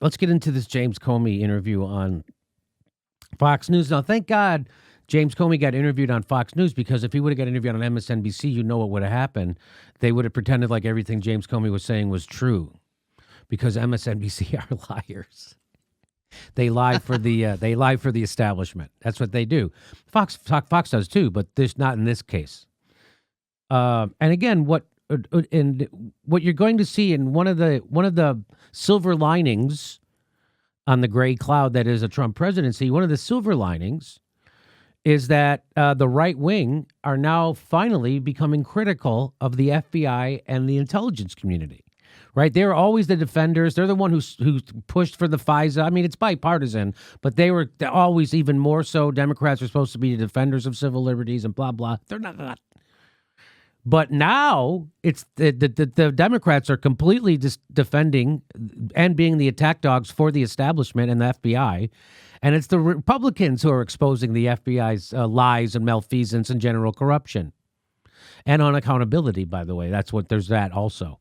let's get into this James Comey interview on Fox News. Now, thank God James Comey got interviewed on Fox News, because if he would have got interviewed on MSNBC, you know what would have happened. They would have pretended like everything James Comey was saying was true, because MSNBC are liars. They lie for the establishment. That's what they do. Fox does too, but this not in this case. And again, what you're going to see in one of the silver linings on the gray cloud that is a Trump presidency, one of the silver linings is that the right wing are now finally becoming critical of the FBI and the intelligence community. Right? They're always the defenders. They're the one who pushed for the FISA. I mean, it's bipartisan, but they're always even more so. Democrats are supposed to be the defenders of civil liberties and blah, blah. They're not. But now it's the Democrats are completely defending and being the attack dogs for the establishment and the FBI. And it's the Republicans who are exposing the FBI's lies and malfeasance and general corruption and unaccountability, by the way. There's that also.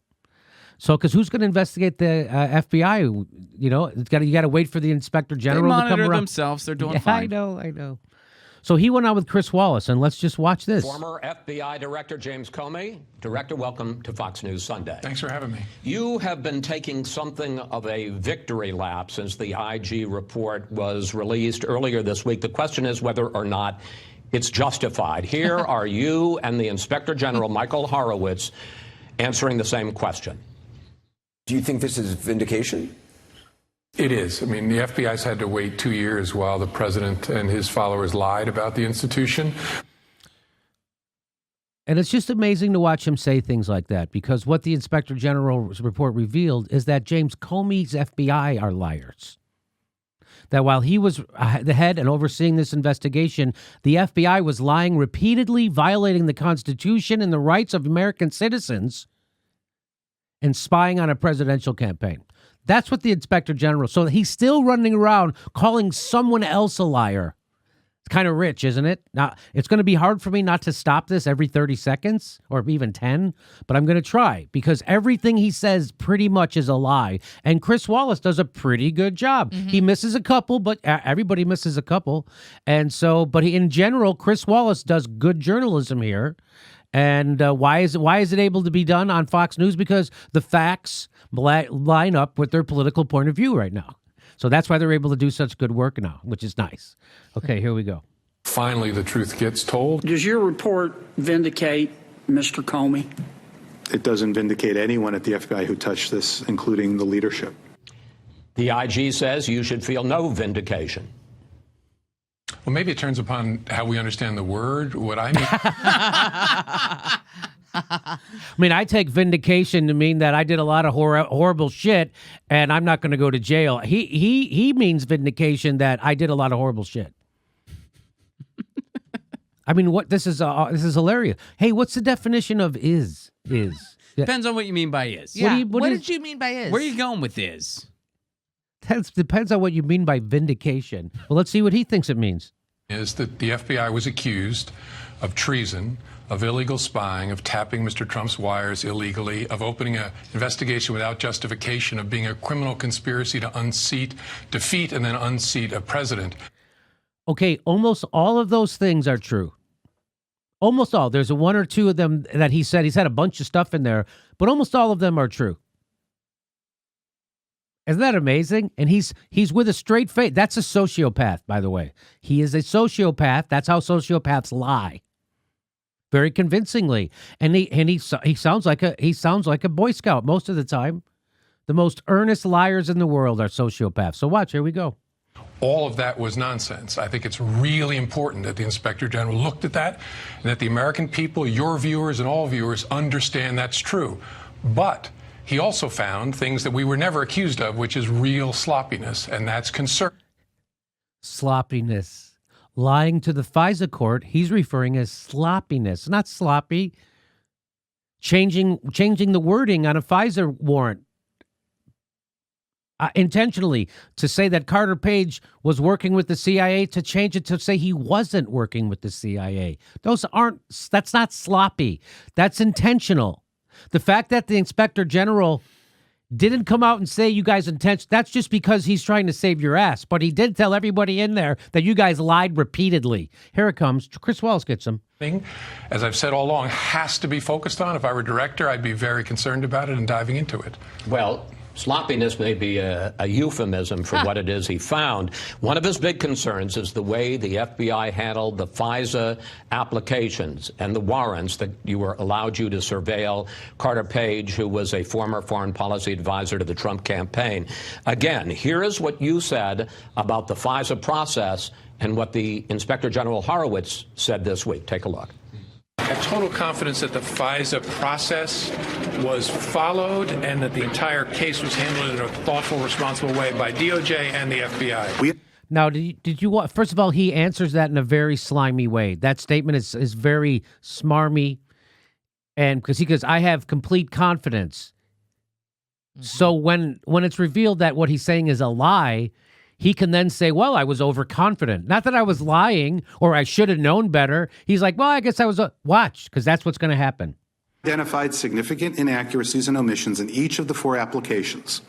So, because who's going to investigate the FBI? You know, you got to wait for the Inspector General to come around. They monitor themselves. They're doing fine. I know. So he went on with Chris Wallace, and let's just watch this. Former FBI Director James Comey. Director, welcome to Fox News Sunday. Thanks for having me. You have been taking something of a victory lap since the IG report was released earlier this week. The question is whether or not it's justified. Here are you and the Inspector General, Michael Horowitz, answering the same question. Do you think this is vindication? It is. I mean, the FBI's had to wait 2 years while the president and his followers lied about the institution. And it's just amazing to watch him say things like that, because what the Inspector General's report revealed is that James Comey's FBI are liars. That while he was the head and overseeing this investigation, the FBI was lying repeatedly, violating the Constitution and the rights of American citizens, and spying on a presidential campaign. That's what the Inspector General. So he's still running around calling someone else a liar. It's kind of rich, isn't it? Now, it's going to be hard for me not to stop this every 30 seconds or even 10, but I'm going to try, because everything he says pretty much is a lie. And Chris Wallace does a pretty good job. Mm-hmm. He misses a couple, but everybody misses a couple. And so, but in general, Chris Wallace does good journalism here. And why is it able to be done on Fox News? Because the facts line up with their political point of view right now. So that's why they're able to do such good work now, which is nice. Okay, here we go. Finally, the truth gets told. Does your report vindicate Mr. Comey? It doesn't vindicate anyone at the FBI who touched this, including the leadership. The IG says you should feel no vindication. Well, maybe it turns upon how we understand the word. What I mean, I take vindication to mean that I did a lot of horrible shit, and I'm not going to go to jail. He means vindication that I did a lot of horrible shit. I mean, what this is hilarious. Hey, what's the definition of is? Depends on what you mean by is. Yeah. What did you mean by is? Where are you going with is? That depends on what you mean by vindication. Well, let's see what he thinks it means. Is that the FBI was accused of treason, of illegal spying, of tapping Mr. Trump's wires illegally, of opening an investigation without justification, of being a criminal conspiracy to defeat and then unseat a president. Okay, almost all of those things are true. Almost all. There's one or two of them that he said. He's had a bunch of stuff in there, but almost all of them are true. Isn't that amazing? And he's with a straight face. That's a sociopath, by the way. He is a sociopath. That's how sociopaths lie, very convincingly. And he sounds like a Boy Scout most of the time. The most earnest liars in the world are sociopaths. So watch. Here we go. All of that was nonsense. I think it's really important that the Inspector General looked at that and that the American people, your viewers and all viewers, understand that's true. But he also found things that we were never accused of, which is real sloppiness, and that's concern. Sloppiness. Lying to the FISA court, he's referring as sloppiness, not sloppy. Changing the wording on a FISA warrant. Intentionally, to say that Carter Page was working with the CIA, to change it to say he wasn't working with the CIA. That's not sloppy. That's intentional. The fact that the Inspector General didn't come out and say you guys intention. That's just because he's trying to save your ass. But he did tell everybody in there that you guys lied repeatedly. Here it comes. Chris Wallace gets him. As I've said all along, has to be focused on. If I were director, I'd be very concerned about it and diving into it. Well, sloppiness may be a euphemism for what it is he found. One of his big concerns is the way the FBI handled the FISA applications and the warrants that allowed you to surveil Carter Page, who was a former foreign policy advisor to the Trump campaign. Again, here is what you said about the FISA process and what the Inspector General Horowitz said this week. Take a look. I have total confidence that the FISA process was followed and that the entire case was handled in a thoughtful, responsible way by DOJ and the FBI. Now, did you? First of all, he answers that in a very slimy way. That statement is very smarmy, and because he goes, "I have complete confidence." Mm-hmm. So when it's revealed that what he's saying is a lie, he can then say, well, I was overconfident. Not that I was lying or I should have known better. He's like, well, I guess I was watch, because that's what's going to happen. Identified significant inaccuracies and omissions in each of the 4 applications.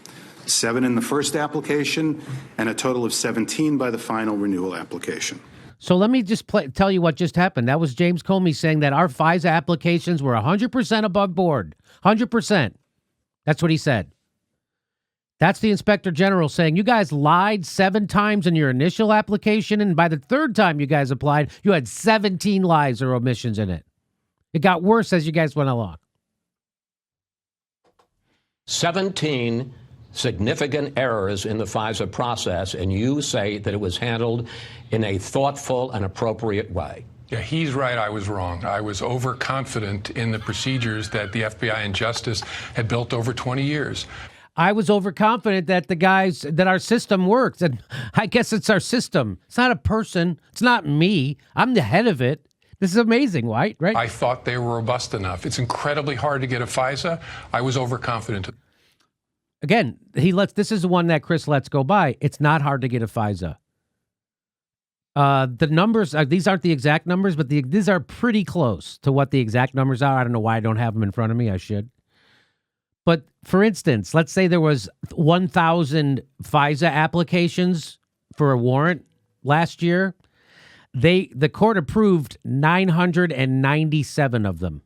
7 in the first application and a total of 17 by the final renewal application. So let me just tell you what just happened. That was James Comey saying that our FISA applications were 100% above board. 100%. That's what he said. That's the Inspector General saying, you guys lied 7 times in your initial application, and by the 3rd time you guys applied, you had 17 lies or omissions in it. It got worse as you guys went along. 17 significant errors in the FISA process, and you say that it was handled in a thoughtful and appropriate way. Yeah, he's right. I was wrong. I was overconfident in the procedures that the FBI and Justice had built over 20 years. I was overconfident that our system works. And I guess it's our system. It's not a person. It's not me. I'm the head of it. This is amazing, right? I thought they were robust enough. It's incredibly hard to get a FISA. I was overconfident. Again, this is the one that Chris lets go by. It's not hard to get a FISA. The numbers, these aren't the exact numbers, but these are pretty close to what the exact numbers are. I don't know why I don't have them in front of me. I should. But for instance, let's say there was 1,000 FISA applications for a warrant last year. The court approved 997 of them.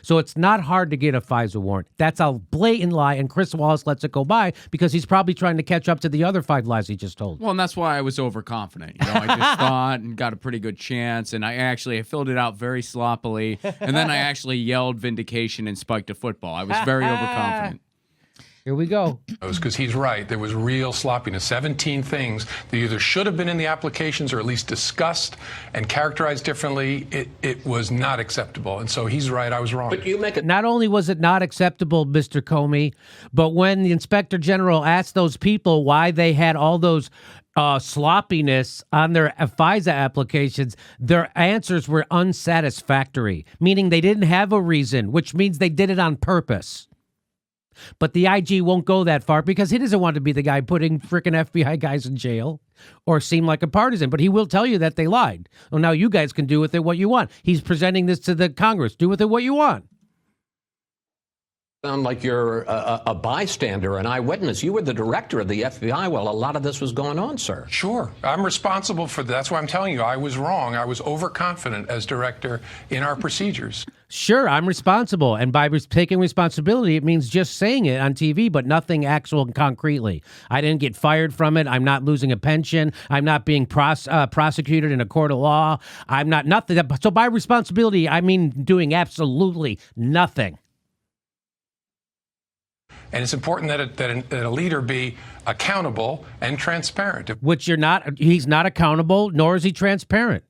So it's not hard to get a FISA warrant. That's a blatant lie, and Chris Wallace lets it go by because he's probably trying to catch up to the other 5 lies he just told. Well, and that's why I was overconfident. I just thought and got a pretty good chance, and I filled it out very sloppily, and then I actually yelled vindication and spiked a football. I was very overconfident. Here we go. Because he's right. There was real sloppiness. 17 things that either should have been in the applications or at least discussed and characterized differently. It was not acceptable. And so he's right. I was wrong. But you make it. Not only was it not acceptable, Mr. Comey, but when the Inspector General asked those people why they had all those sloppiness on their FISA applications, their answers were unsatisfactory, meaning they didn't have a reason, which means they did it on purpose. But the IG won't go that far because he doesn't want to be the guy putting frickin' FBI guys in jail or seem like a partisan. But he will tell you that they lied. Well, now you guys can do with it what you want. He's presenting this to the Congress. Do with it what you want. Sound like you're a bystander, an eyewitness. You were the director of the FBI while a lot of this was going on, sir. Sure. I'm responsible for that. That's why I'm telling you I was wrong. I was overconfident as director in our procedures. Sure, I'm responsible. And by taking responsibility, it means just saying it on TV, but nothing actual and concretely. I didn't get fired from it. I'm not losing a pension. I'm not being prosecuted in a court of law. I'm not nothing. So by responsibility, I mean doing absolutely nothing. And it's important that a leader be accountable and transparent. Which you're not. He's not accountable, nor is he transparent.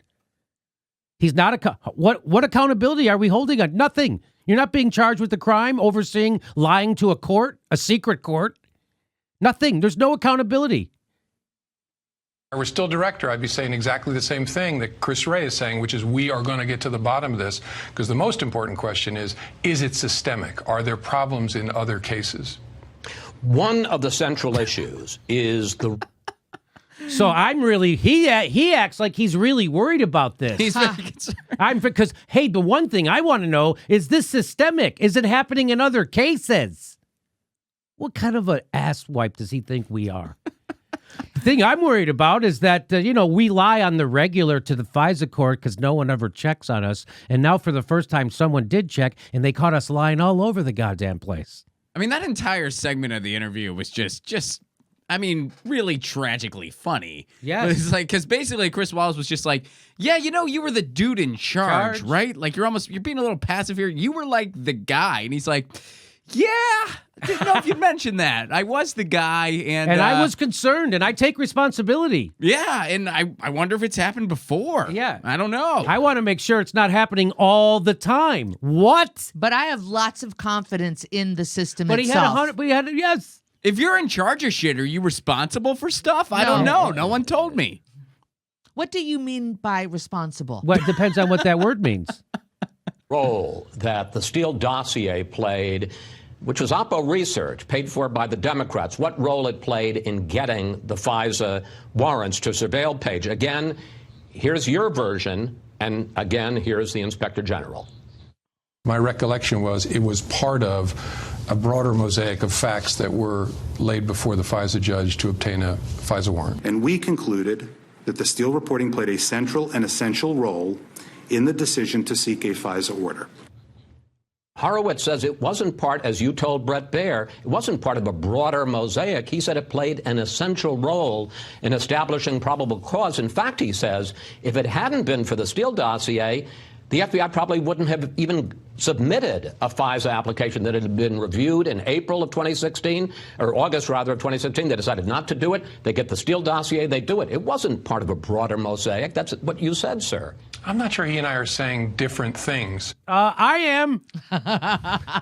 He's not. What accountability are we holding on? Nothing. You're not being charged with the crime, overseeing lying to a court, a secret court. Nothing. There's no accountability. If I were still director, I'd be saying exactly the same thing that Chris Wray is saying, which is we are going to get to the bottom of this, because the most important question is it systemic? Are there problems in other cases? One of the central issues is the... So I'm really, he acts like he's really worried about this. He's very concerned. Because, hey, the one thing I want to know, is this systemic? Is it happening in other cases? What kind of an asswipe does he think we are? The thing I'm worried about is that, we lie on the regular to the FISA court because no one ever checks on us. And now for the first time, someone did check, and they caught us lying all over the goddamn place. I mean, that entire segment of the interview was really tragically funny. Yes. It's like, because basically Chris Wallace was just like, yeah, you were the dude in charge, right? Like, you're being a little passive here. You were like the guy. And he's like, yeah, didn't know if you'd mentioned that. I was the guy. And I was concerned, and I take responsibility. Yeah, and I wonder if it's happened before. Yeah. I don't know. I want to make sure it's not happening all the time. What? But I have lots of confidence in the system But itself. yes. If you're in charge of shit, are you responsible for stuff? I don't know. No one told me. What do you mean by responsible? Well, it depends on what that word means. Role that the Steele dossier played, which was Oppo research paid for by the Democrats, what role it played in getting the FISA warrants to surveil Page. Again, here's your version, and again, here's the Inspector General. My recollection was it was part of a broader mosaic of facts that were laid before the FISA judge to obtain a FISA warrant. And we concluded that the Steele reporting played a central and essential role in the decision to seek a FISA order. Horowitz says it wasn't part, as you told Brett Baer, it wasn't part of a broader mosaic. He said it played an essential role in establishing probable cause. In fact, he says, if it hadn't been for the Steele dossier, the FBI probably wouldn't have even submitted a FISA application that had been reviewed in April of 2016, or August, rather, of 2016. They decided not to do it. They get the Steele dossier, they do it. It wasn't part of a broader mosaic. That's what you said, sir. I'm not sure he and I are saying different things. I am.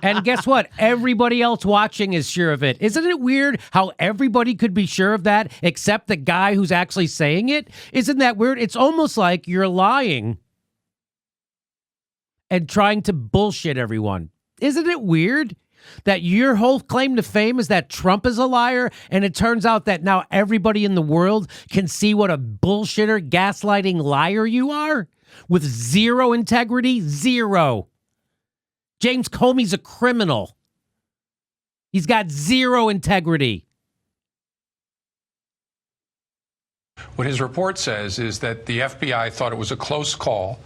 And guess what? Everybody else watching is sure of it. Isn't it weird how everybody could be sure of that except the guy who's actually saying it? Isn't that weird? It's almost like you're lying and trying to bullshit everyone. Isn't it weird that your whole claim to fame is that Trump is a liar, and it turns out that now everybody in the world can see what a bullshitter, gaslighting liar you are? With zero integrity? Zero. James Comey's a criminal. He's got zero integrity. What his report says is that the FBI thought it was a close call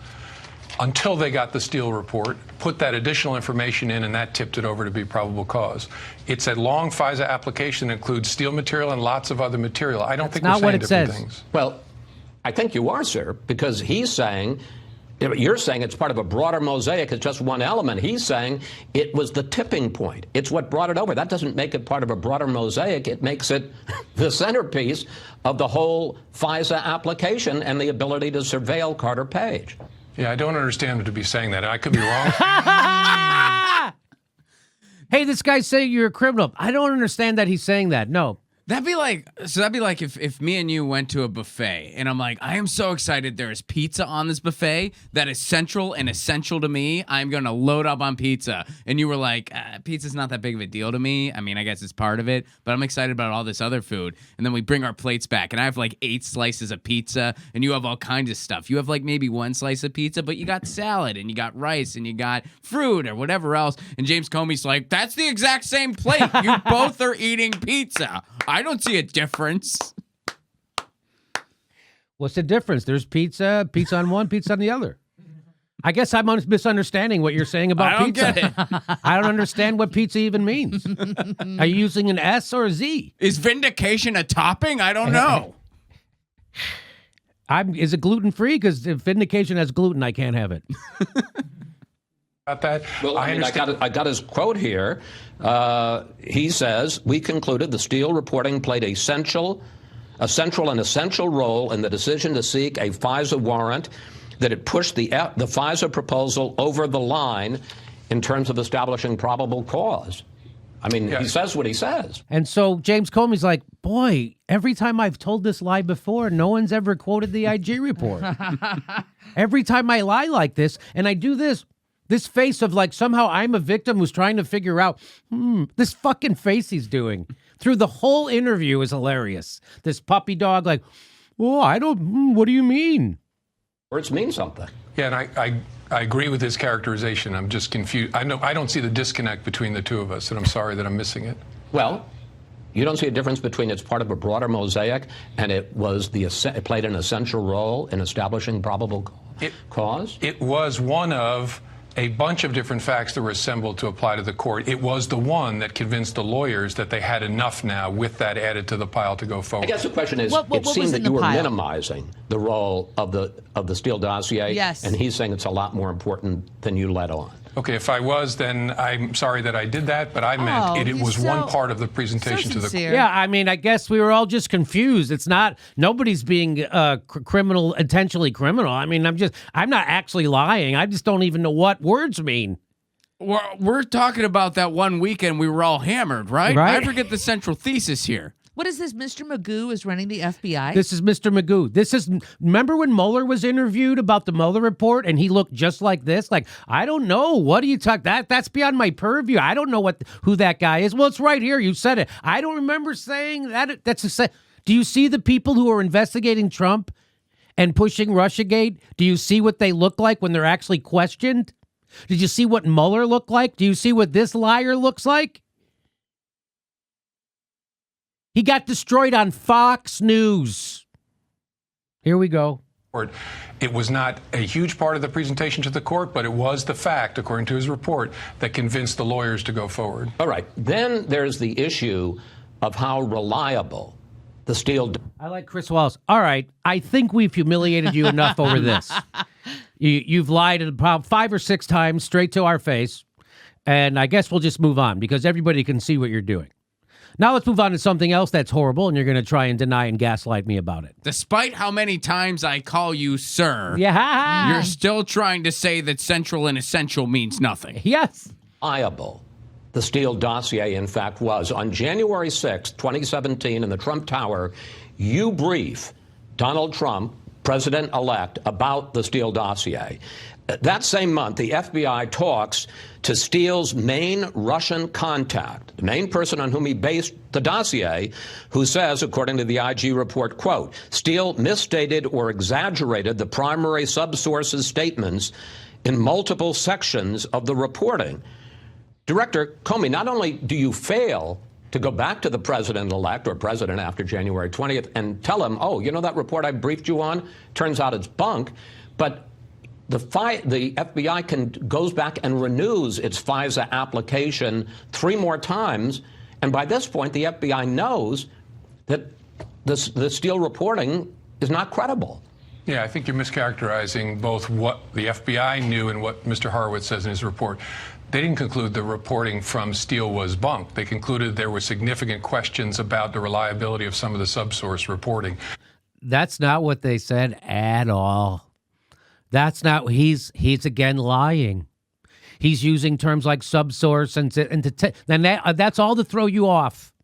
until they got the Steele report, put that additional information in, and that tipped it over to be probable cause. It's a long FISA application that includes Steele material and lots of other material. I don't think we're saying different things. Well, I think you are, sir, because he's saying, you're saying it's part of a broader mosaic. It's just one element. He's saying it was the tipping point. It's what brought it over. That doesn't make it part of a broader mosaic. It makes it the centerpiece of the whole FISA application and the ability to surveil Carter Page. Yeah, I don't understand him to be saying that. I could be wrong. Hey, this guy's saying you're a criminal. I don't understand that he's saying that. No. That'd be like if me and you went to a buffet and I'm like, I am so excited there is pizza on this buffet that is central and essential to me. I'm going to load up on pizza. And you were like, pizza's not that big of a deal to me. I mean, I guess it's part of it, but I'm excited about all this other food. And then we bring our plates back and I have like 8 slices of pizza and you have all kinds of stuff. You have like maybe 1 slice of pizza, but you got salad and you got rice and you got fruit or whatever else. And James Comey's like, that's the exact same plate. You both are eating pizza. I don't see a difference. What's the difference? There's pizza on one, pizza on the other. I guess I'm misunderstanding what you're saying about pizza. I don't get it. I don't understand what pizza even means. Are you using an S or a Z? Is vindication a topping? I don't know. Is it gluten-free? Because if vindication has gluten, I can't have it. About that? Well, I got his quote here. He says, we concluded the Steele reporting played a central and essential role in the decision to seek a FISA warrant, that it pushed the FISA proposal over the line in terms of establishing probable cause. I mean, He says what he says. And so James Comey's like, boy, every time I've told this lie before, no one's ever quoted the IG report. Every time I lie like this, and I do this face of like somehow I'm a victim who's trying to figure out, this fucking face he's doing through the whole interview is hilarious. This puppy dog like, what do you mean? Words mean something. Yeah, and I agree with his characterization. I'm just confused. I don't see the disconnect between the two of us, and I'm sorry that I'm missing it. Well, you don't see a difference between it's part of a broader mosaic and it played an essential role in establishing probable cause? It was one of a bunch of different facts that were assembled to apply to the court. It was the one that convinced the lawyers that they had enough now with that added to the pile to go forward. I guess the question is, what it was seemed in that the you were pile? minimizing the role of the Steele dossier. Yes. And he's saying it's a lot more important than you let on. Okay, if I was, then I'm sorry that I did that, but I meant it was one part of the presentation to the court. Yeah, I mean, I guess we were all just confused. It's not, nobody's being criminal, intentionally criminal. I mean, I'm not actually lying. I just don't even know what words mean. We're talking about that one weekend we were all hammered, right? Right. I forget the central thesis here. What is this? Mr. Magoo is running the FBI? This is Mr. Magoo. Remember when Mueller was interviewed about the Mueller report and he looked just like this? Like, I don't know. What do you talk? That's beyond my purview. I don't know who that guy is. Well, it's right here. You said it. I don't remember saying that. Do you see the people who are investigating Trump and pushing Russiagate? Do you see what they look like when they're actually questioned? Did you see what Mueller looked like? Do you see what this liar looks like? He got destroyed on Fox News. Here we go. It was not a huge part of the presentation to the court, but it was the fact, according to his report, that convinced the lawyers to go forward. All right. Then there's the issue of how reliable the Steele. I like Chris Wallace. All right. I think we've humiliated you enough over this. You've lied about 5 or 6 times straight to our face. And I guess we'll just move on because everybody can see what you're doing. Now let's move on to something else that's horrible, and you're going to try and deny and gaslight me about it. Despite how many times I call you sir, Yeah. you're still trying to say that central and essential means nothing. Yes. Reliable the Steele dossier, in fact, was. On January 6, 2017, in the Trump Tower, you brief Donald Trump, president-elect, about the Steele dossier. That same month, the FBI talks to Steele's main Russian contact, the main person on whom he based the dossier, who says, according to the IG report, quote, Steele misstated or exaggerated the primary subsource's statements in multiple sections of the reporting. Director Comey, not only do you fail to go back to the president-elect or president after January 20th and tell him, oh, you know that report I briefed you on? Turns out it's bunk. But the FBI goes back and renews its FISA application 3 more times. And by this point, the FBI knows that the Steele reporting is not credible. Yeah, I think you're mischaracterizing both what the FBI knew and what Mr. Horowitz says in his report. They didn't conclude the reporting from Steele was bunk. They concluded there were significant questions about the reliability of some of the subsource reporting. That's not what they said at all. That's not, he's again lying. He's using terms like subsource that's all to throw you off.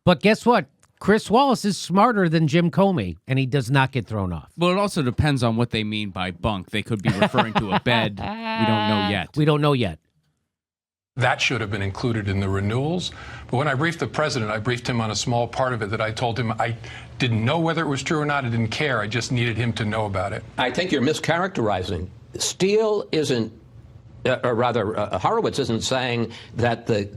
But guess what? Chris Wallace is smarter than Jim Comey, and he does not get thrown off. Well, it also depends on what they mean by bunk. They could be referring to a bed. We don't know yet. We don't know yet. That should have been included in the renewals. But when I briefed the president, I briefed him on a small part of it that I told him I didn't know whether it was true or not. I didn't care. I just needed him to know about it. I think you're mischaracterizing. Steele isn't, or rather, Horowitz isn't saying that the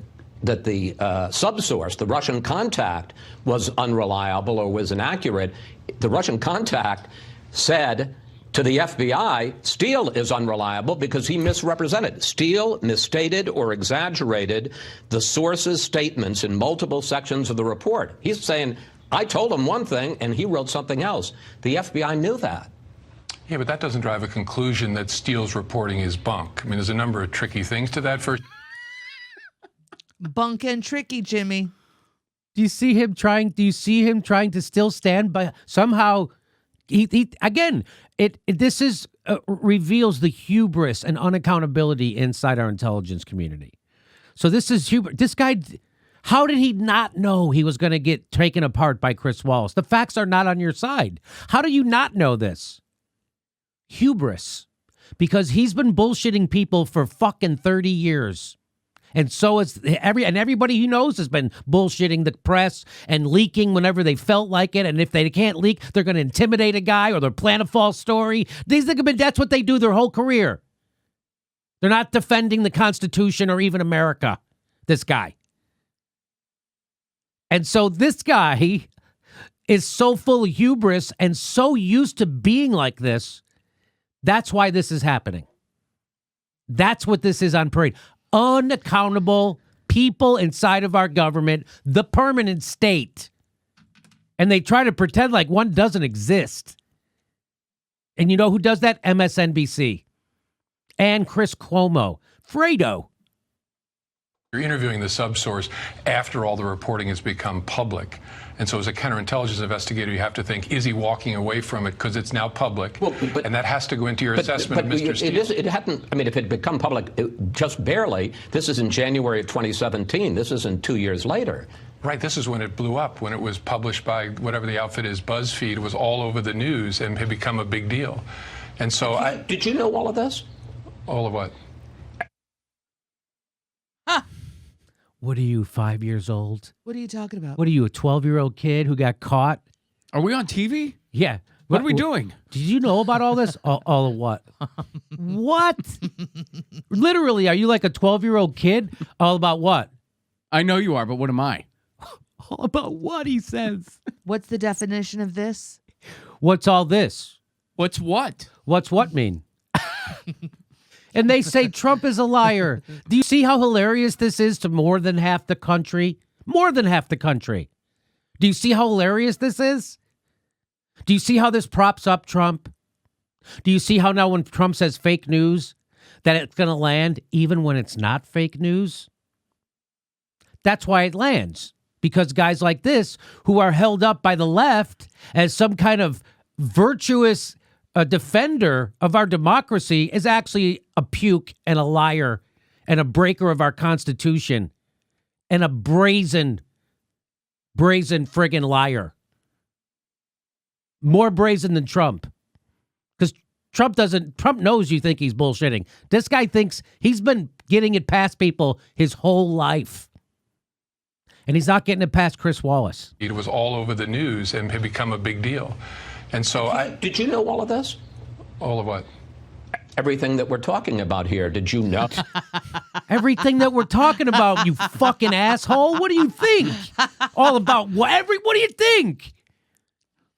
subsource, the Russian contact, was unreliable or was inaccurate. The Russian contact said to the FBI, Steele is unreliable because he misrepresented. Steele misstated or exaggerated the source's statements in multiple sections of the report. He's saying, I told him one thing and he wrote something else. The FBI knew that. Yeah, but that doesn't drive a conclusion that Steele's reporting is bunk. I mean, there's a number of tricky things to that. First, Bunk and tricky, Jimmy. Do you see him trying to still stand by somehow? This reveals the hubris and unaccountability inside our intelligence community. So this guy, how did he not know he was going to get taken apart by Chris Wallace? The facts are not on your side. How do you not know this? Hubris. Because he's been bullshitting people for fucking 30 years. And so everybody he knows has been bullshitting the press and leaking whenever they felt like it. And if they can't leak, they're going to intimidate a guy or they'll plant a false story. That's what they do their whole career. They're not defending the Constitution or even America, this guy. And so this guy is so full of hubris and so used to being like this. That's why this is happening. That's what this is on parade. Unaccountable people inside of our government, the permanent state. And they try to pretend like one doesn't exist. And you know who does that? MSNBC. And Chris Cuomo. Fredo. You're interviewing the subsource after all the reporting has become public. And so as a counterintelligence investigator, you have to think, is he walking away from it because it's now public? Well, and that has to go into your assessment of Mr. Steele. It hadn't, I mean, if it had become public just barely, this is in January of 2017. This isn't 2 years later. Right, this is when it blew up, when it was published by whatever the outfit is, BuzzFeed. It was all over the news and had become a big deal. And so Did you know all of this? All of what? What are you, 5 years old? What are you talking about? What are you, a 12-year-old kid who got caught? Are we on TV? Yeah. What are we doing? Did you know about all this? All of what? What? Literally, are you like a 12-year-old kid? All about what? I know you are, but what am I? All about what, he says. What's the definition of this? What's all this? What's what? What's what mean? And they say Trump is a liar. Do you see how hilarious this is to more than half the country? More than half the country. Do you see how hilarious this is? Do you see how this props up Trump? Do you see how now when Trump says fake news, that it's going to land even when it's not fake news? That's why it lands. Because guys like this, who are held up by the left as some kind of virtuous defender of our democracy, is actually a puke and a liar and a breaker of our Constitution and a brazen friggin' liar. More brazen than Trump. Because Trump knows you think he's bullshitting. This guy thinks he's been getting it past people his whole life. And he's not getting it past Chris Wallace. It was all over the news and had become a big deal. And so Did you know all of this? All of what? Everything that we're talking about here. Did you know? Everything that we're talking about, you fucking asshole. What do you think? All about what? What do you think?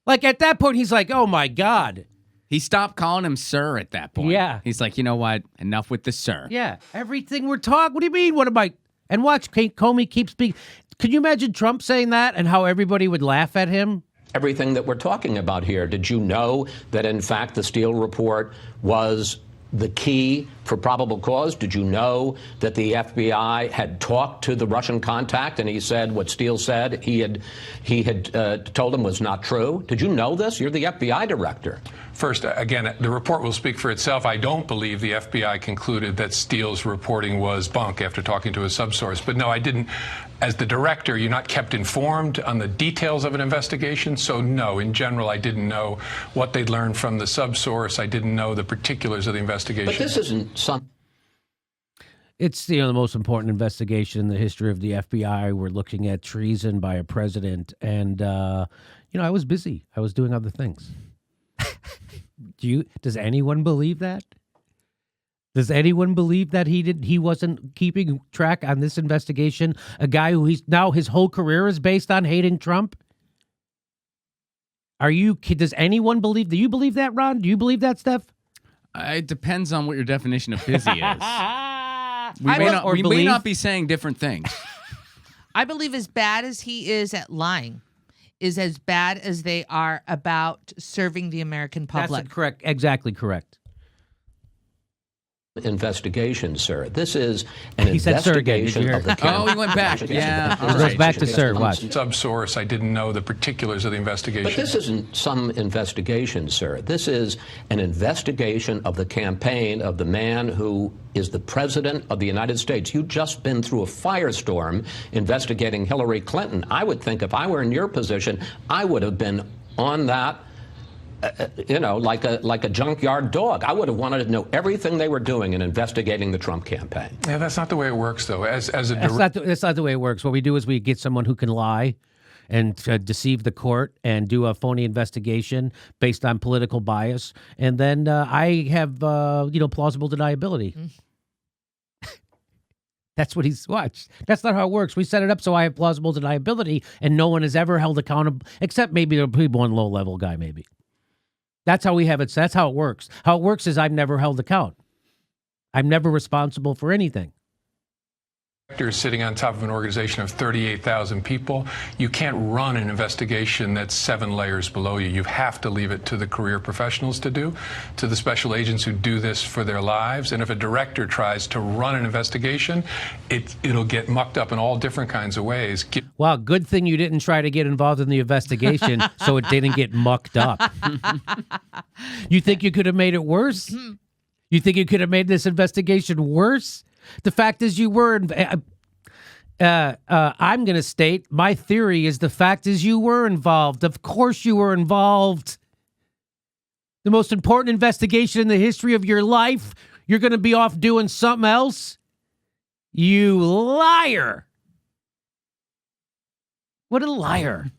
Like at that point, he's like, oh my God. He stopped calling him sir at that point. Yeah. He's like, you know what? Enough with the sir. Yeah. Everything we're talking. What do you mean? What am I? And watch, Comey keeps speaking. Could you imagine Trump saying that and how everybody would laugh at him? Everything that we're talking about here. Did you know that, in fact, the Steele report was the key for probable cause? Did you know that the FBI had talked to the Russian contact and he said what Steele said he had told him was not true? Did you know this? You're the FBI director. First, again, the report will speak for itself. I don't believe the FBI concluded that Steele's reporting was bunk after talking to a subsource. But no, I didn't. As the director, you're not kept informed on the details of an investigation. So no, in general, I didn't know what they'd learned from the subsource. I didn't know the particulars of the investigation. But this isn't some. It's the most important investigation in the history of the FBI. We're looking at treason by a president, and I was busy. I was doing other things. Does anyone believe that? Does anyone believe that he wasn't keeping track on this investigation? A guy who his whole career is based on hating Trump? Does anyone believe? Do you believe that, Ron? Do you believe that, Steph? It depends on what your definition of busy is. We may not be saying different things. I believe as bad as he is at lying is as bad as they are about serving the American public. That's correct. Exactly correct. Investigation, sir. This is an He said sir again. Did you investigation hear? of the Oh, he went back. Yeah. It goes back to sir. Watch. Subsource, I didn't know the particulars of the investigation. But this isn't some investigation, sir. This is an investigation of the campaign of the man who is the president of the United States. You've just been through a firestorm investigating Hillary Clinton. I would think if I were in your position, I would have been on that like a junkyard dog. I would have wanted to know everything they were doing in investigating the Trump campaign. Yeah, that's not the way it works, though. That's not the way it works. What we do is we get someone who can lie and deceive the court and do a phony investigation based on political bias, and then I have plausible deniability. That's what he's watched. That's not how it works. We set it up so I have plausible deniability, and no one is ever held accountable, except maybe the people one low-level guy, maybe. That's how we have it. That's how it works. How it works is I've never held account. I'm never responsible for anything. Sitting on top of an organization of 38,000 people, you can't run an investigation that's 7 layers below you. You have to leave it to the career professionals to do, to the special agents who do this for their lives. And if a director tries to run an investigation, it'll get mucked up in all different kinds of ways. Wow, good thing you didn't try to get involved in the investigation so it didn't get mucked up. You think you could have made it worse? You think you could have made this investigation worse? The fact is you were, I'm going to state, my theory is the fact is you were involved. Of course you were involved. The most important investigation in the history of your life, you're going to be off doing something else? You liar. What a liar.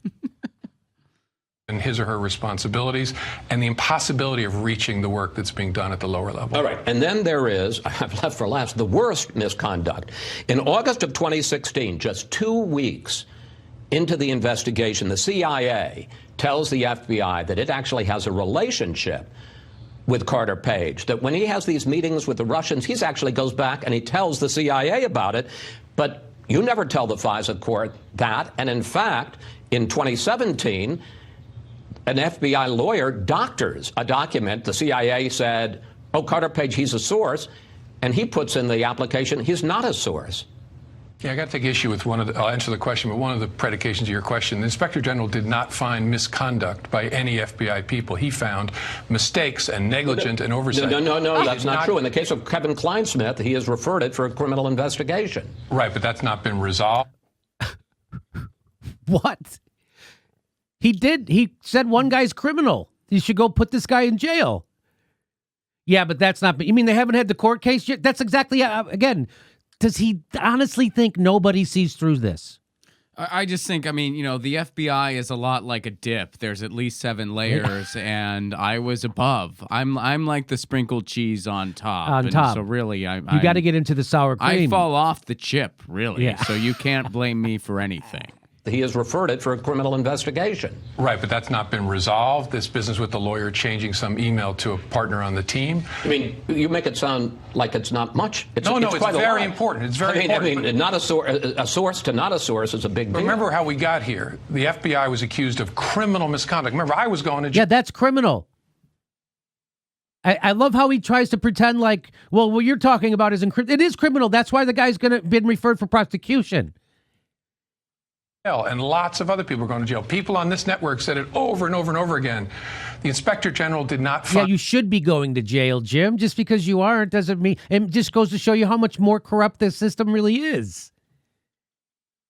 And his or her responsibilities and the impossibility of reaching the work that's being done at the lower level. All right. And then there is, I've left for last, the worst misconduct. In August of 2016, just 2 weeks into the investigation, the CIA tells the FBI that it actually has a relationship with Carter Page, that when he has these meetings with the Russians, he actually goes back and he tells the CIA about it. But you never tell the FISA court that. And in fact, in 2017, an FBI lawyer doctors a document. The CIA said, oh, Carter Page, he's a source. And he puts in the application, he's not a source. Yeah, I got to take issue with I'll answer the question, but one of the predications of your question, the Inspector General did not find misconduct by any FBI people. He found mistakes and negligence and oversight. No, that's not true. In the case of Kevin Kleinsmith, he has referred it for a criminal investigation. Right, but that's not been resolved. What? He did. He said one guy's criminal. You should go put this guy in jail. Yeah, but that's not. You mean they haven't had the court case yet? That's exactly, again, does he honestly think nobody sees through this? I just think, I mean, you know, the FBI is a lot like a dip. There's at least 7 layers, and I was above. I'm like the sprinkled cheese on top. On top. So really, You got to get into the sour cream. I fall off the chip, really. Yeah. So you can't blame me for anything. He has referred it for a criminal investigation. Right, but that's not been resolved. This business with the lawyer changing some email to a partner on the team. I mean, you make it sound like it's not much. It's quite very important. It's very important. I mean, not a source to not a source is a big deal. Remember how we got here. The FBI was accused of criminal misconduct. Remember, I was going to jail. Yeah, that's criminal. I love how he tries to pretend like, well, what you're talking about isn't criminal. It is criminal. That's why the guy's been referred for prosecution. And lots of other people are going to jail. People on this network said it over and over and over again. The Inspector General did not find... Yeah, you should be going to jail, Jim. Just because you aren't doesn't mean... It just goes to show you how much more corrupt this system really is.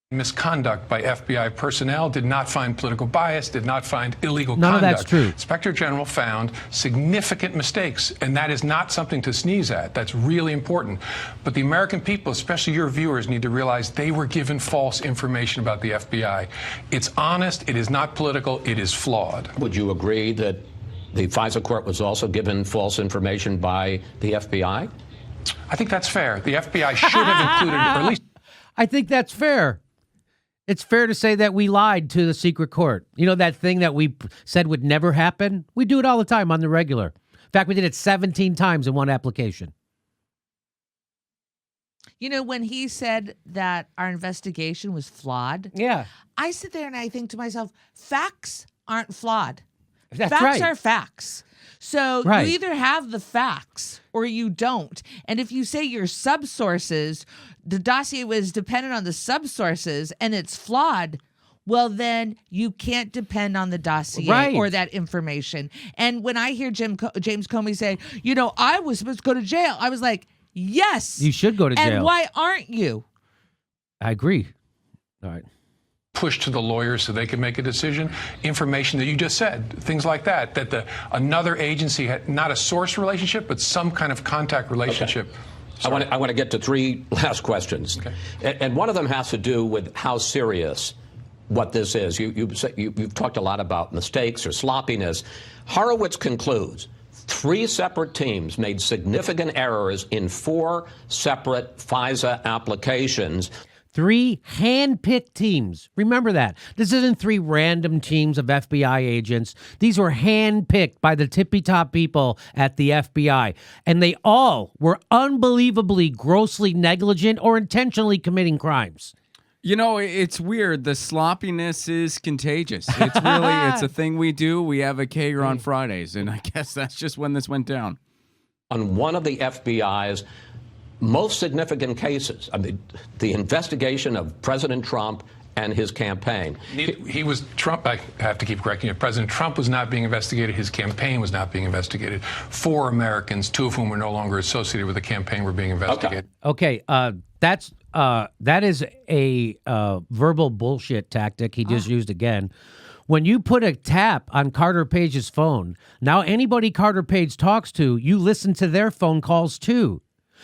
Misconduct by FBI personnel, did not find political bias, did not find illegal None conduct. of that's true. Inspector General found significant mistakes, and that is not something to sneeze at. That's really important. But the American people, especially your viewers, need to realize they were given false information about the FBI. It's honest, it is not political, it is flawed. Would you agree that the FISA court was also given false information by the FBI? I think that's fair. The FBI should have included, or at least... I think that's fair. It's fair to say that we lied to the secret court. You know, that thing that we said would never happen? We do it all the time on the regular. In fact, we did it 17 times in one application. You know, when he said that our investigation was flawed, Yeah. I sit there and I think to myself, facts aren't flawed. That's facts right. are facts. So Right. you either have the facts or you don't. And if you say your subsources, the dossier was dependent on the subsources and it's flawed, well, then you can't depend on the dossier Right. or that information. And when I hear James Comey say, you know, I was supposed to go to jail, I was like, yes. You should go to jail. And why aren't you? I agree. All right. Push to the lawyers so they can make a decision. Information that you just said, things like that, that another agency had not a source relationship, but some kind of contact relationship. Okay. I want to get to 3 last questions. Okay. And one of them has to do with how serious what this is. You've talked a lot about mistakes or sloppiness. Horowitz concludes 3 separate teams made significant errors in 4 separate FISA applications. 3 hand-picked teams. Remember that. This isn't 3 random teams of FBI agents. These were hand-picked by the tippy-top people at the FBI. And they all were unbelievably grossly negligent or intentionally committing crimes. You know, it's weird. The sloppiness is contagious. It's a thing we do. We have a Kager on Fridays, and I guess that's just when this went down. On one of the FBI's most significant cases, I mean, the investigation of President Trump and his campaign. He was Trump. I have to keep correcting you. President Trump was not being investigated. His campaign was not being investigated. 4 Americans, 2 of whom were no longer associated with the campaign, were being investigated. Okay, that is a verbal bullshit tactic he just used again. When you put a tap on Carter Page's phone, now anybody Carter Page talks to, you listen to their phone calls too.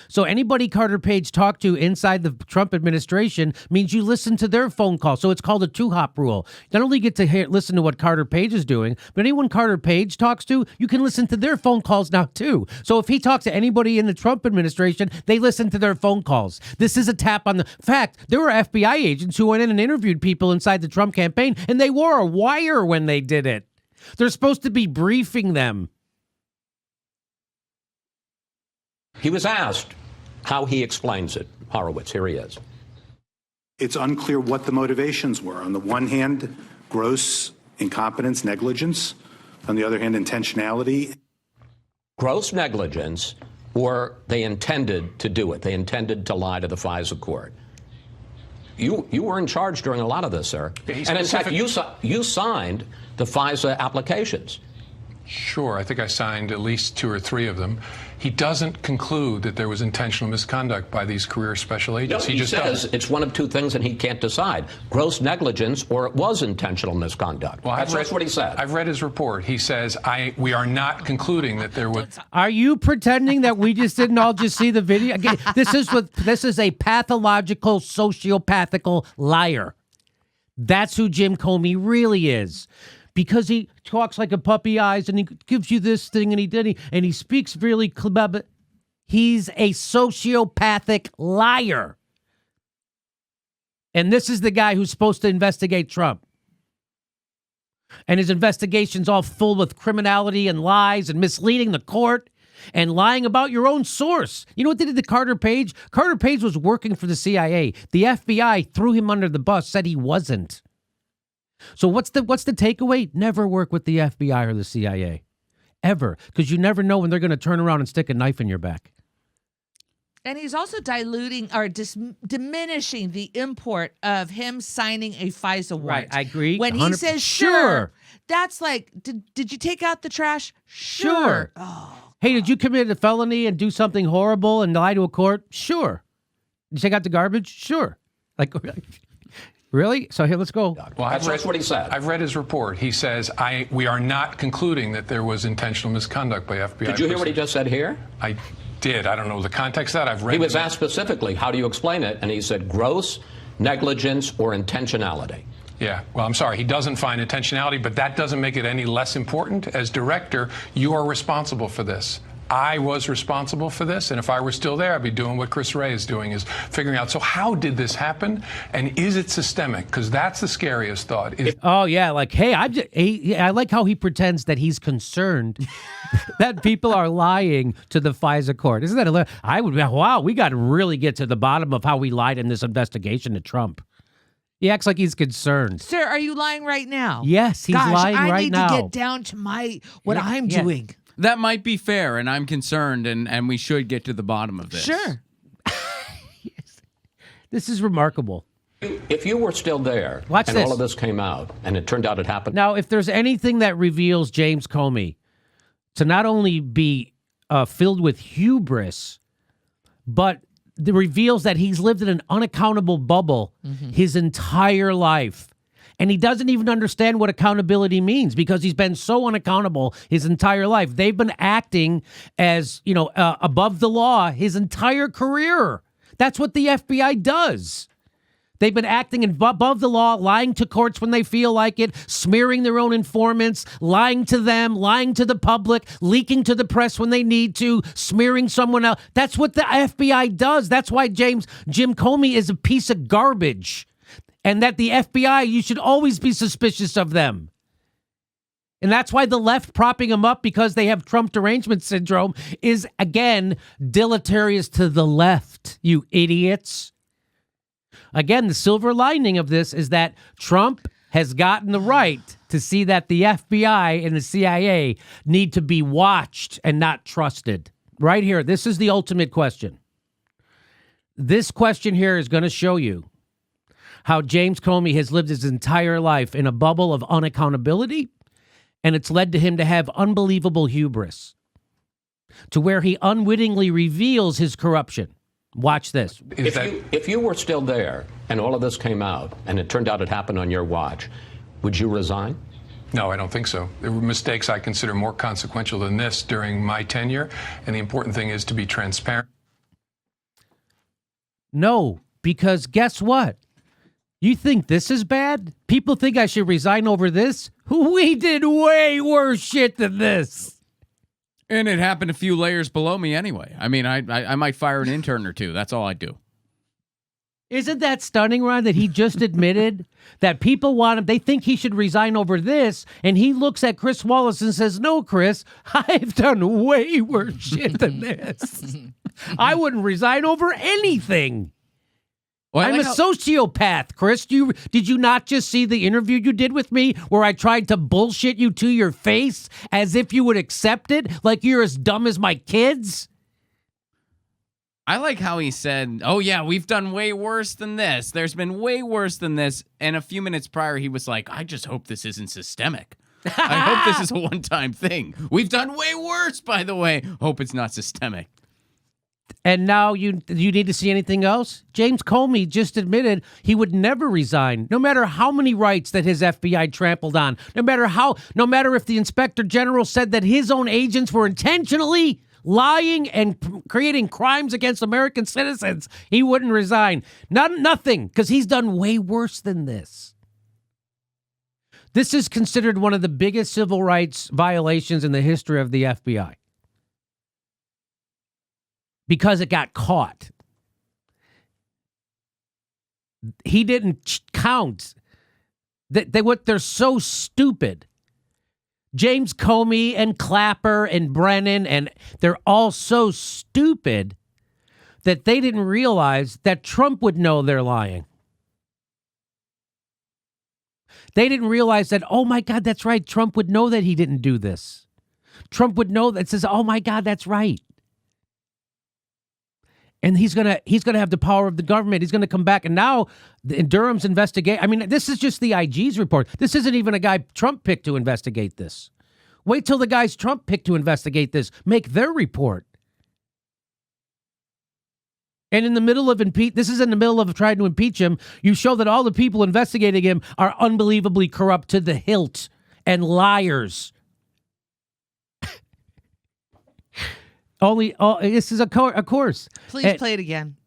So anybody Carter Page talked to inside the Trump administration means you listen to their phone call. So it's called a 2-hop rule. You not only get to listen to what Carter Page is doing, but anyone Carter Page talks to, you can listen to their phone calls now too. So if he talks to anybody in the Trump administration, they listen to their phone calls. This is a tap on the fact. There were FBI agents who went in and interviewed people inside the Trump campaign, and they wore a wire when they did it. They're supposed to be briefing them. He was asked how he explains it. Horowitz, here he is. It's unclear what the motivations were. On the one hand, gross incompetence, negligence. On the other hand, intentionality. Gross negligence, or they intended to do it. They intended to lie to the FISA court. You were in charge during a lot of this, sir. And in fact, you signed the FISA applications. Sure, I think I signed at least 2 or 3 of them. He doesn't conclude that there was intentional misconduct by these career special agents. No, he just says it's one of 2 things and he can't decide. Gross negligence or it was intentional misconduct. Well, that's what he said. I've read his report. He says, we are not concluding that there was... Are you pretending that we just didn't all just see the video? Again, this is a pathological, sociopathical liar. That's who Jim Comey really is. Because he talks like a puppy eyes and he gives you this thing and he speaks really clever. He's a sociopathic liar. And this is the guy who's supposed to investigate Trump. And his investigation's all full with criminality and lies and misleading the court and lying about your own source. You know what they did to Carter Page? Carter Page was working for the CIA. The FBI threw him under the bus, said he wasn't. So what's the takeaway? Never work with the FBI or the CIA. Ever. Because you never know when they're going to turn around and stick a knife in your back. And he's also diluting or diminishing the import of him signing a FISA warrant. Right, I agree. When he says sure, that's like, did you take out the trash? Sure. Oh. Hey, did you commit a felony and do something horrible and lie to a court? Sure. Did you take out the garbage? Sure. Like... Really? So here, let's go. Well, that's what he said. I've read his report. He says, we are not concluding that there was intentional misconduct by FBI. Did you hear what he just said here? I did. I don't know the context of that. I've read. He was asked specifically, how do you explain it? And he said, gross negligence or intentionality. Yeah. Well, I'm sorry. He doesn't find intentionality, but that doesn't make it any less important. As director, you are responsible for this. I was responsible for this, and if I were still there, I'd be doing what Chris Wray is doing, is figuring out, so how did this happen, and is it systemic? Because that's the scariest thought. Oh, yeah, like, hey, I like how he pretends that he's concerned that people are lying to the FISA court. Isn't that hilarious? Wow, we got to really get to the bottom of how we lied in this investigation to Trump. He acts like he's concerned. Sir, are you lying right now? Yes, he's lying right now. I need to get down to what I'm doing. That might be fair, and I'm concerned, and we should get to the bottom of this. Sure. Yes. This is remarkable. If you were still there all of this came out, and it turned out it happened. Now, if there's anything that reveals James Comey to not only be filled with hubris, but that reveals that he's lived in an unaccountable bubble his entire life. And he doesn't even understand what accountability means because he's been so unaccountable his entire life. They've been acting as, above the law his entire career. That's what the FBI does. They've been acting above the law, lying to courts when they feel like it, smearing their own informants, lying to them, lying to the public, leaking to the press when they need to, smearing someone else. That's what the FBI does. That's why Jim Comey is a piece of garbage. And that the FBI, you should always be suspicious of them. And that's why the left propping them up because they have Trump derangement syndrome is, again, deleterious to the left, you idiots. Again, the silver lining of this is that Trump has gotten the right to see that the FBI and the CIA need to be watched and not trusted. Right here, this is the ultimate question. This question here is going to show you how James Comey has lived his entire life in a bubble of unaccountability, and it's led to him to have unbelievable hubris, to where he unwittingly reveals his corruption. Watch this. If you were still there and all of this came out and it turned out it happened on your watch, would you resign? No, I don't think so. There were mistakes I consider more consequential than this during my tenure, and the important thing is to be transparent. No, because guess what? You think this is bad? People think I should resign over this? We did way worse shit than this. And it happened a few layers below me anyway. I mean, I might fire an intern or two. That's all I do. Isn't that stunning, Ron, that he just admitted that people want him? They think he should resign over this. And he looks at Chris Wallace and says, no, Chris, I've done way worse shit than this. I wouldn't resign over anything. Well, I'm a sociopath, Chris. Did you not just see the interview you did with me where I tried to bullshit you to your face as if you would accept it, like you're as dumb as my kids? I like how he said, oh, yeah, we've done way worse than this. There's been way worse than this. And a few minutes prior, he was like, I just hope this isn't systemic. I hope this is a one-time thing. We've done way worse, by the way. Hope it's not systemic. And now you need to see anything else? James Comey just admitted he would never resign, no matter how many rights that his FBI trampled on, no matter if the Inspector General said that his own agents were intentionally lying and creating crimes against American citizens, he wouldn't resign. Nothing, because he's done way worse than this. This is considered one of the biggest civil rights violations in the history of the FBI. Because it got caught. He didn't count. They're so stupid. James Comey and Clapper and Brennan, and they're all so stupid that they didn't realize that Trump would know they're lying. They didn't realize that, oh my God, that's right. Trump would know that he didn't do this. Trump would know that, says, oh my God, that's right. And he's gonna have the power of the government. He's gonna come back, and now Durham's investigate. I mean, this is just the IG's report. This isn't even a guy Trump picked to investigate this. Wait till the guys Trump picked to investigate this make their report. And in the middle of this is in the middle of trying to impeach him. You show that all the people investigating him are unbelievably corrupt to the hilt and liars. This is of course. Please play it again.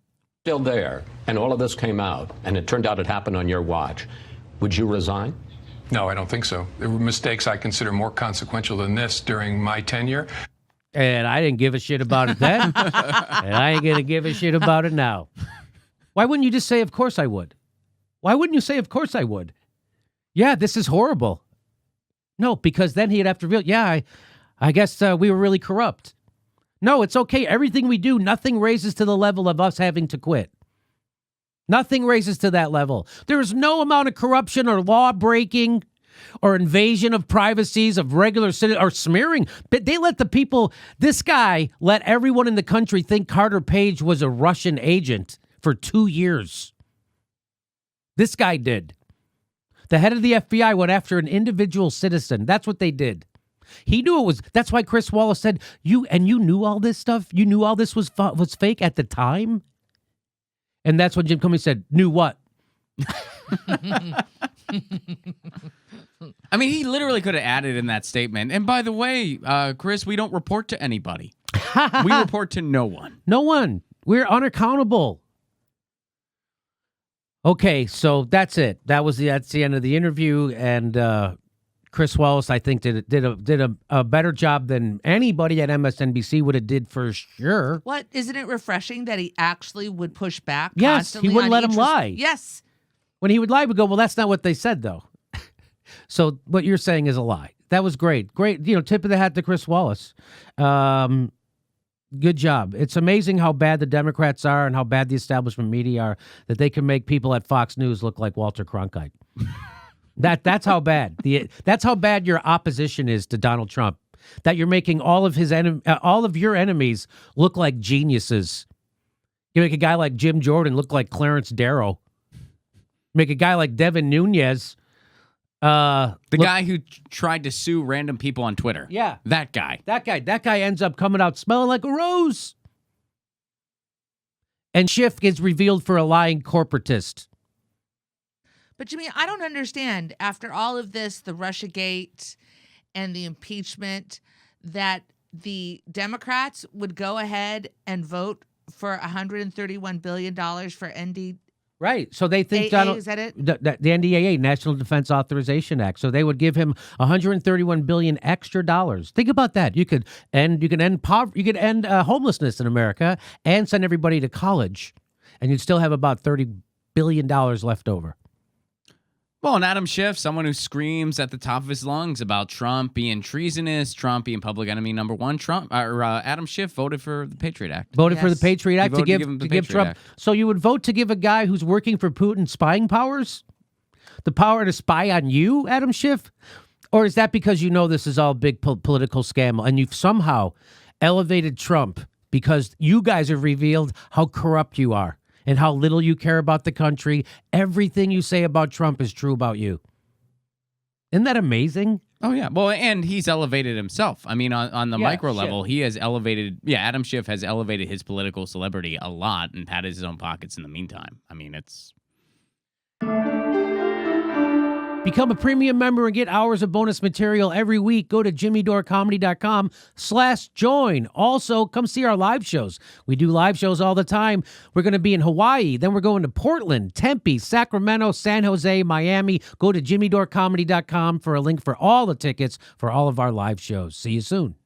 Still there, and all of this came out, and it turned out it happened on your watch. Would you resign? No, I don't think so. There were mistakes I consider more consequential than this during my tenure. And I didn't give a shit about it then. And I ain't going to give a shit about it now. Why wouldn't you just say, of course I would? Why wouldn't you say, of course I would? Yeah, this is horrible. No, because then he'd have to realize, yeah, I guess we were really corrupt. No, it's okay. Everything we do, nothing raises to the level of us having to quit. Nothing raises to that level. There is no amount of corruption or law breaking or invasion of privacies of regular citizens or smearing. But they let the people, this guy let everyone in the country think Carter Page was a Russian agent for 2 years. This guy did. The head of the FBI went after an individual citizen. That's what they did. He knew it was. That's why Chris Wallace said, you knew all this stuff? You knew all this was fake at the time? And that's when Jim Comey said, knew what? I mean, he literally could have added in that statement. And by the way, Chris, we don't report to anybody. We report to no one. No one. We're unaccountable. Okay, so that's it. That's the end of the interview, and Chris Wallace, I think, did a better job than anybody at MSNBC would have did for sure. What, isn't it refreshing that he actually would push back? Yes, constantly he wouldn't on let him each lie. Yes. When he would lie, we'd go, well, that's not what they said, though. So what you're saying is a lie. That was great. Great, tip of the hat to Chris Wallace. Good job. It's amazing how bad the Democrats are and how bad the establishment media are that they can make people at Fox News look like Walter Cronkite. That's how bad that's how bad your opposition is to Donald Trump. That you're making all of your enemies look like geniuses. You make a guy like Jim Jordan look like Clarence Darrow. Make a guy like Devin Nunes. Guy who tried to sue random people on Twitter. Yeah, that guy. That guy ends up coming out smelling like a rose. And Schiff gets revealed for a lying corporatist. But Jimmy, I don't understand, after all of this, the Russiagate and the impeachment, that the Democrats would go ahead and vote for $131 billion for ND. Right. So they think is that it? The NDAA, National Defense Authorization Act. So they would give him $131 billion extra dollars. Think about that. You could end homelessness in America and send everybody to college, and you'd still have about $30 billion left over. Well, and Adam Schiff, someone who screams at the top of his lungs about Trump being treasonous, Trump being public enemy number one. Adam Schiff voted for the Patriot Act. Voted for the Patriot Act to give Trump. Act. So you would vote to give a guy who's working for Putin spying powers, the power to spy on you, Adam Schiff, or is that because you know this is all big political scam and you've somehow elevated Trump because you guys have revealed how corrupt you are? And how little you care about the country. Everything you say about Trump is true about you. Isn't that amazing? Oh, yeah. Well, and he's elevated himself. I mean, on the micro level, he has elevated. Yeah, Adam Schiff has elevated his political celebrity a lot and padded his own pockets in the meantime. I mean, it's. Become a premium member and get hours of bonus material every week. Go to jimmydorecomedy.com/join. Also, come see our live shows. We do live shows all the time. We're going to be in Hawaii. Then we're going to Portland, Tempe, Sacramento, San Jose, Miami. Go to jimmydorecomedy.com for a link for all the tickets for all of our live shows. See you soon.